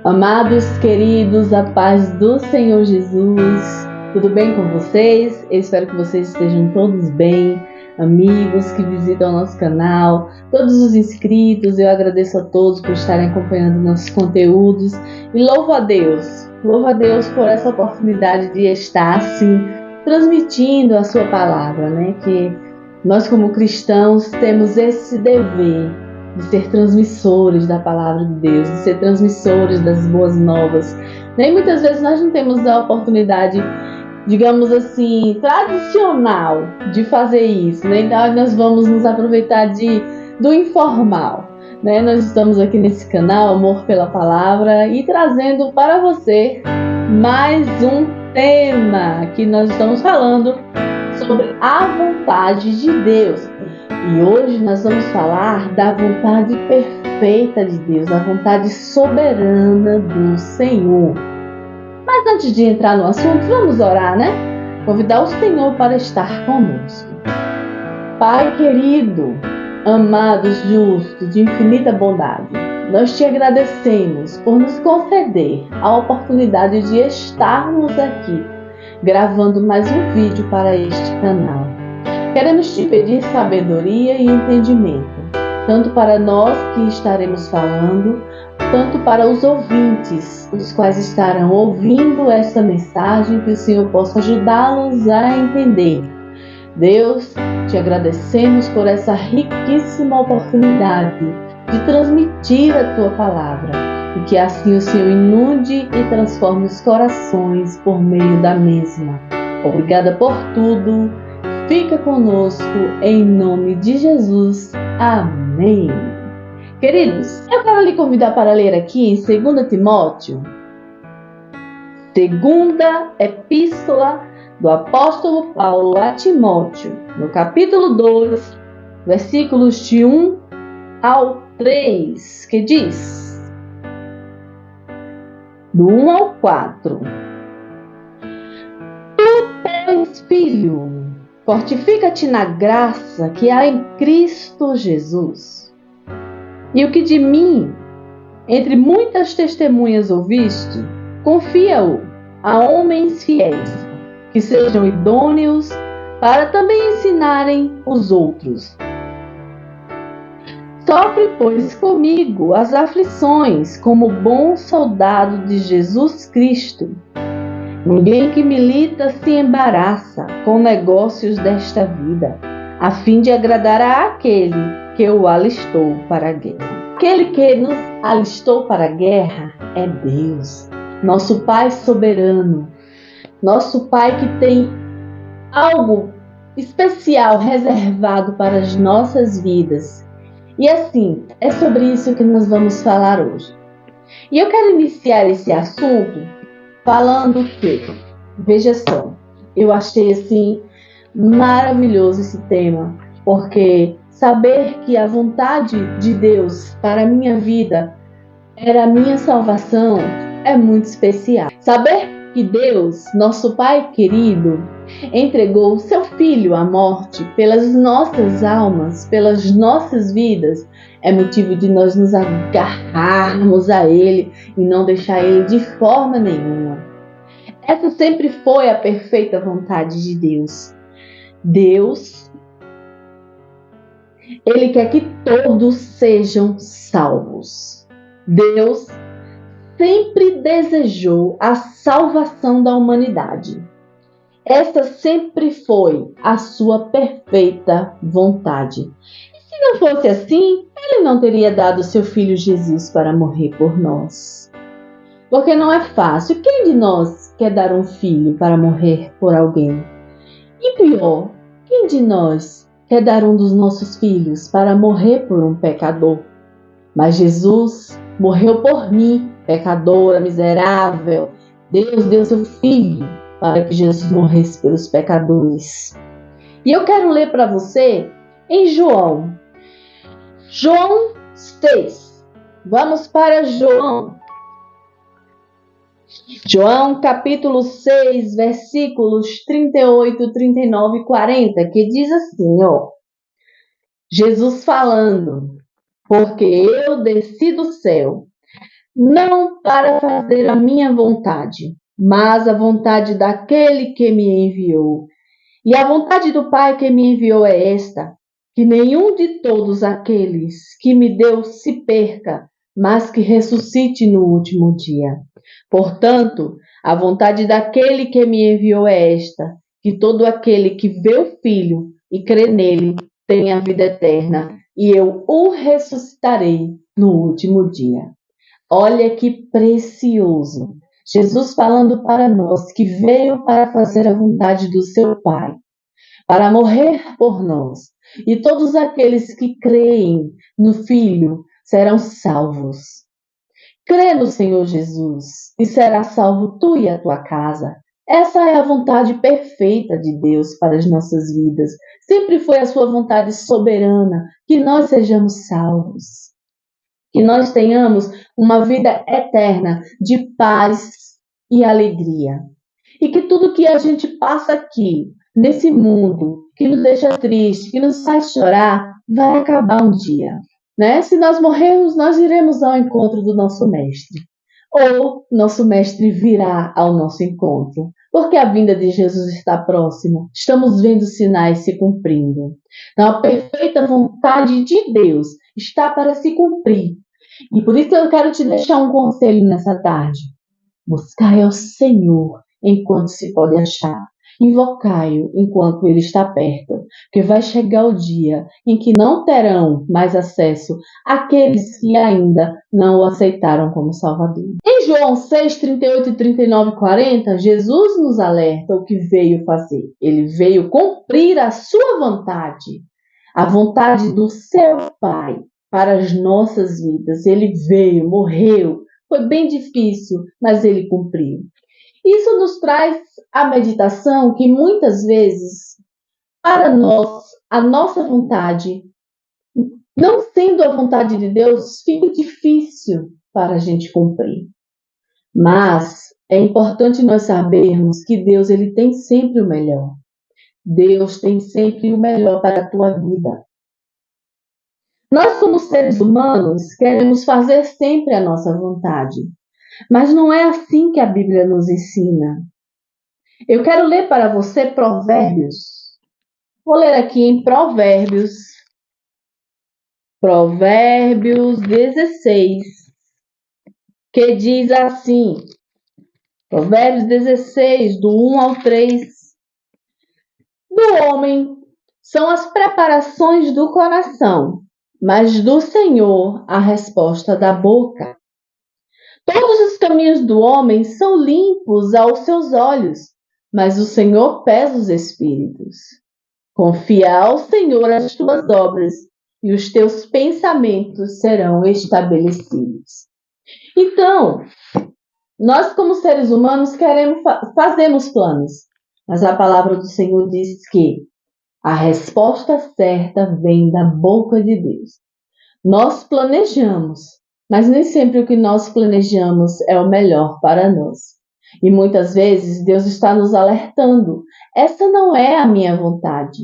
Amados, queridos, a paz do Senhor Jesus, tudo bem com vocês? Eu espero que vocês estejam todos bem, amigos que visitam o nosso canal, todos os inscritos, eu agradeço a todos por estarem acompanhando nossos conteúdos e louvo a Deus por essa oportunidade de estar assim, transmitindo a sua palavra, né? Que nós como cristãos temos esse dever de ser transmissores da palavra de Deus, de ser transmissores das boas novas. E muitas vezes nós não temos a oportunidade, digamos assim, tradicional de fazer isso, né? Então nós vamos nos aproveitar do informal, né? Nós estamos aqui nesse canal, Amor pela Palavra, e trazendo para você mais um tema que nós estamos falando sobre a vontade de Deus. E hoje nós vamos falar da vontade perfeita de Deus, a vontade soberana do Senhor. Mas antes de entrar no assunto, vamos orar, né? Convidar o Senhor para estar conosco. Pai querido, amado, justo, de infinita bondade, nós te agradecemos por nos conceder a oportunidade de estarmos aqui, gravando mais um vídeo para este canal. Queremos te pedir sabedoria e entendimento, tanto para nós que estaremos falando, tanto para os ouvintes, os quais estarão ouvindo esta mensagem, que o Senhor possa ajudá-los a entender. Deus, te agradecemos por essa riquíssima oportunidade de transmitir a tua palavra, e que assim o Senhor inunde e transforme os corações por meio da mesma. Obrigada por tudo. Fica conosco em nome de Jesus. Amém. Queridos, eu quero lhe convidar para ler aqui em 2 Timóteo, segunda epístola do apóstolo Paulo a Timóteo, no capítulo 2, versículos de 1 ao 3, que diz, do 1 ao 4: Tu, pois, filho, fortifica-te na graça que há em Cristo Jesus. E o que de mim, entre muitas testemunhas ouviste, confia-o a homens fiéis, que sejam idôneos para também ensinarem os outros. Sofre, pois, comigo as aflições, como bom soldado de Jesus Cristo. Ninguém que milita se embaraça com negócios desta vida, a fim de agradar àquele que o alistou para a guerra. Aquele que nos alistou para a guerra é Deus, nosso Pai soberano, nosso Pai que tem algo especial reservado para as nossas vidas. E assim, é sobre isso que nós vamos falar hoje. E eu quero iniciar esse assunto falando que, veja só, eu achei assim maravilhoso esse tema, porque saber que a vontade de Deus para a minha vida era a minha salvação é muito especial. Saber que Deus, nosso Pai querido, entregou o seu Filho à morte pelas nossas almas, pelas nossas vidas, é motivo de nós nos agarrarmos a Ele e não deixar Ele de forma nenhuma. Essa sempre foi a perfeita vontade de Deus. Deus, Ele quer que todos sejam salvos. Deus sempre desejou a salvação da humanidade. Essa sempre foi a sua perfeita vontade. E se não fosse assim, Ele não teria dado seu Filho Jesus para morrer por nós. Porque não é fácil. Quem de nós quer dar um filho para morrer por alguém? E pior, quem de nós quer dar um dos nossos filhos para morrer por um pecador? Mas Jesus morreu por mim, pecadora, miserável. Deus deu seu Filho para que Jesus morresse pelos pecadores. E eu quero ler para você em João 6. Vamos para João capítulo 6, versículos 38, 39 e 40, que diz assim, ó, Jesus falando: porque eu desci do céu não para fazer a minha vontade, mas a vontade daquele que me enviou. E a vontade do Pai que me enviou é esta: que nenhum de todos aqueles que me deu se perca, mas que ressuscite no último dia. Portanto, a vontade daquele que me enviou é esta: que todo aquele que vê o Filho e crê nele tenha a vida eterna, e eu o ressuscitarei no último dia. Olha que precioso! Jesus falando para nós que veio para fazer a vontade do seu Pai, para morrer por nós. E todos aqueles que creem no Filho serão salvos. Crê no Senhor Jesus e será salvo tu e a tua casa. Essa é a vontade perfeita de Deus para as nossas vidas. Sempre foi a sua vontade soberana que nós sejamos salvos. Que nós tenhamos uma vida eterna de paz e alegria. E que tudo que a gente passa aqui, nesse mundo, que nos deixa triste, que nos faz chorar, vai acabar um dia. Né? Se nós morrermos, nós iremos ao encontro do nosso Mestre. Ou nosso Mestre virá ao nosso encontro. Porque a vinda de Jesus está próxima. Estamos vendo sinais se cumprindo. Então, a perfeita vontade de Deus está para se cumprir. E por isso eu quero te deixar um conselho nessa tarde. Buscai ao Senhor enquanto se pode achar. Invocai-o enquanto ele está perto, porque vai chegar o dia em que não terão mais acesso aqueles que ainda não o aceitaram como Salvador. Em João 6, 38, 39 e 40, Jesus nos alerta o que veio fazer. Ele veio cumprir a sua vontade, a vontade do seu Pai para as nossas vidas. Ele veio, morreu, foi bem difícil, mas ele cumpriu. Isso nos traz a meditação que muitas vezes, para nós, a nossa vontade, não sendo a vontade de Deus, fica difícil para a gente cumprir. Mas é importante nós sabermos que Deus ele tem sempre o melhor. Deus tem sempre o melhor para a tua vida. Nós, como seres humanos, queremos fazer sempre a nossa vontade. Mas não é assim que a Bíblia nos ensina. Eu quero ler para você Provérbios. Vou ler aqui em Provérbios 16, que diz assim, Provérbios 16, do 1 ao 3. Do homem são as preparações do coração, mas do Senhor a resposta da boca. Todos os caminhos do homem são limpos aos seus olhos, mas o Senhor pesa os espíritos. Confia ao Senhor as tuas obras, e os teus pensamentos serão estabelecidos. Então, nós como seres humanos fazemos planos, mas a palavra do Senhor diz que a resposta certa vem da boca de Deus. Nós planejamos, mas nem sempre o que nós planejamos é o melhor para nós. E muitas vezes Deus está nos alertando. Essa não é a minha vontade.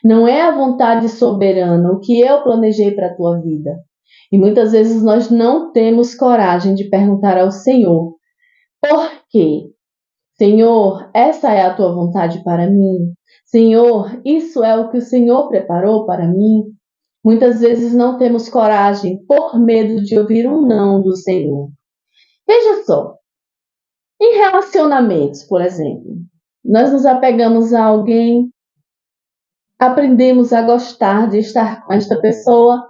Não é a vontade soberana, o que eu planejei para a tua vida. E muitas vezes nós não temos coragem de perguntar ao Senhor: por quê? Senhor, essa é a tua vontade para mim? Senhor, isso é o que o Senhor preparou para mim? Muitas vezes não temos coragem por medo de ouvir um não do Senhor. Veja só, em relacionamentos, por exemplo, nós nos apegamos a alguém, aprendemos a gostar de estar com esta pessoa,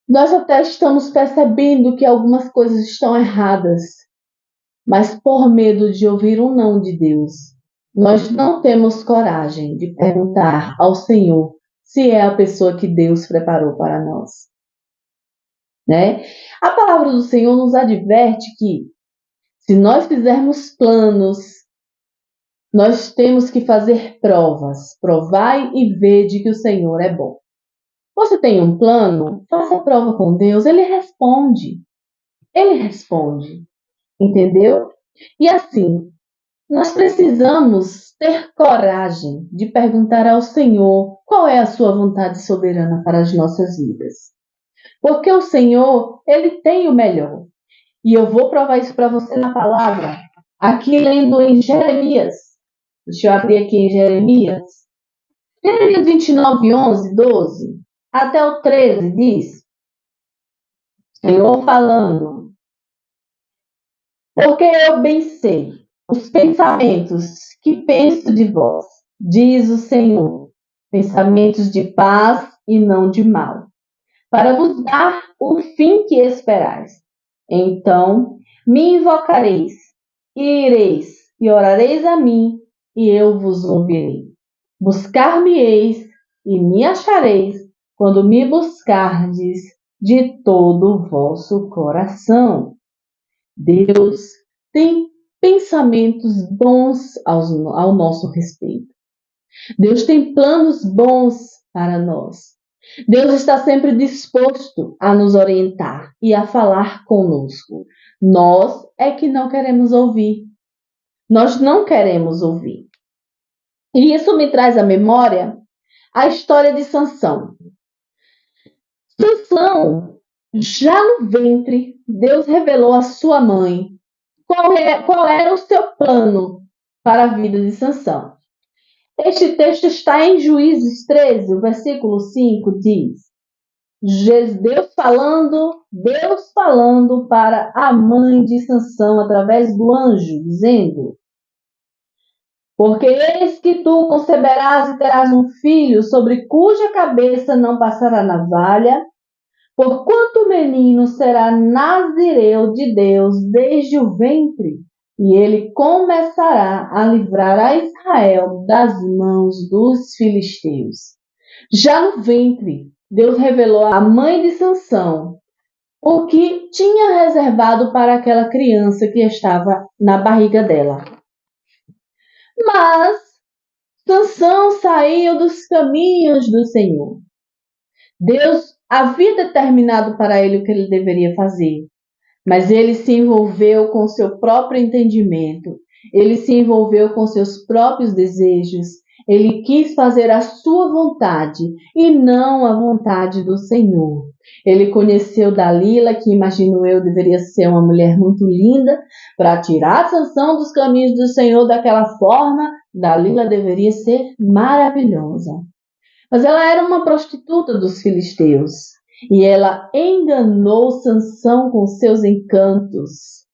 nós até estamos percebendo que algumas coisas estão erradas, mas por medo de ouvir um não de Deus, nós não temos coragem de perguntar ao Senhor se é a pessoa que Deus preparou para nós. Né? A palavra do Senhor nos adverte que se nós fizermos planos, nós temos que fazer provas. Provai e vede que o Senhor é bom. Você tem um plano? Faça a prova com Deus. Ele responde. Ele responde. Entendeu? E assim, nós precisamos ter coragem de perguntar ao Senhor qual é a sua vontade soberana para as nossas vidas. Porque o Senhor, Ele tem o melhor. E eu vou provar isso para você na palavra. Aqui lendo em Jeremias. Deixa eu abrir aqui em Jeremias. Jeremias 29, 11, 12. Até o 13 diz. Senhor falando. Porque eu bem sei os pensamentos que penso de vós, diz o Senhor. Pensamentos de paz e não de mal, para vos dar o fim que esperais. Então me invocareis, e ireis, e orareis a mim, e eu vos ouvirei. Buscar-me-eis, e me achareis, quando me buscardes de todo o vosso coração. Deus tem pensamentos bons ao nosso respeito. Deus tem planos bons para nós. Deus está sempre disposto a nos orientar e a falar conosco. Nós é que não queremos ouvir. Nós não queremos ouvir. E isso me traz à memória a história de Sansão. Sansão, já no ventre, Deus revelou à sua mãe qual era o seu plano para a vida de Sansão. Este texto está em Juízes 13, o versículo 5 diz: Deus falando para a mãe de Sansão através do anjo, dizendo: porque eis que tu conceberás e terás um filho, sobre cuja cabeça não passará navalha, porquanto o menino será nazireu de Deus desde o ventre, e ele começará a livrar a Israel das mãos dos filisteus. Já no ventre, Deus revelou à mãe de Sansão o que tinha reservado para aquela criança que estava na barriga dela. Mas Sansão saiu dos caminhos do Senhor. Deus havia determinado para ele o que ele deveria fazer, mas ele se envolveu com seu próprio entendimento, ele se envolveu com seus próprios desejos, ele quis fazer a sua vontade e não a vontade do Senhor. Ele conheceu Dalila, que imagino eu deveria ser uma mulher muito linda, para tirar Sansão dos caminhos do Senhor daquela forma. Dalila deveria ser maravilhosa. Mas ela era uma prostituta dos filisteus e ela enganou Sansão com seus encantos.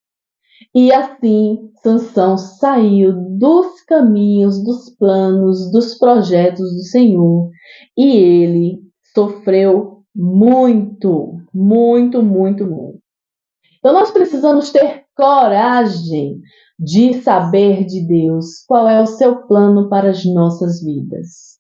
E assim Sansão saiu dos caminhos, dos planos, dos projetos do Senhor e ele sofreu muito, muito, muito, muito. Então nós precisamos ter coragem de saber de Deus qual é o seu plano para as nossas vidas.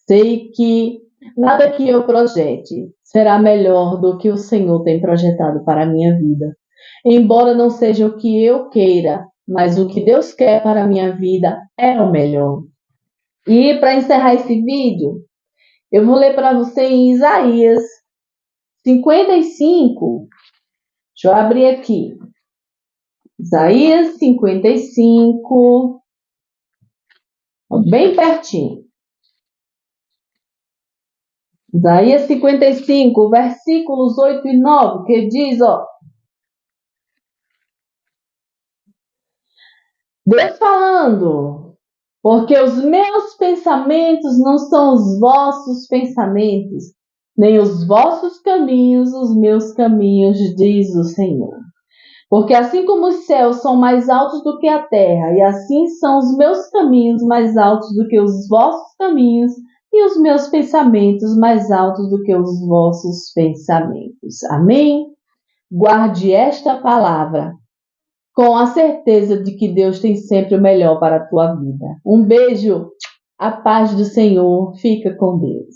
Sei que nada que eu projete será melhor do que o Senhor tem projetado para a minha vida. Embora não seja o que eu queira, mas o que Deus quer para a minha vida é o melhor. E para encerrar esse vídeo, eu vou ler para você em Isaías 55. Deixa eu abrir aqui. Isaías 55. Bem pertinho. Isaías 55, versículos 8 e 9, que diz, Deus falando, porque os meus pensamentos não são os vossos pensamentos, nem os vossos caminhos, os meus caminhos, diz o Senhor. Porque assim como os céus são mais altos do que a terra, e assim são os meus caminhos mais altos do que os vossos caminhos, e os meus pensamentos mais altos do que os vossos pensamentos. Amém? Guarde esta palavra com a certeza de que Deus tem sempre o melhor para a tua vida. Um beijo, a paz do Senhor, fica com Deus.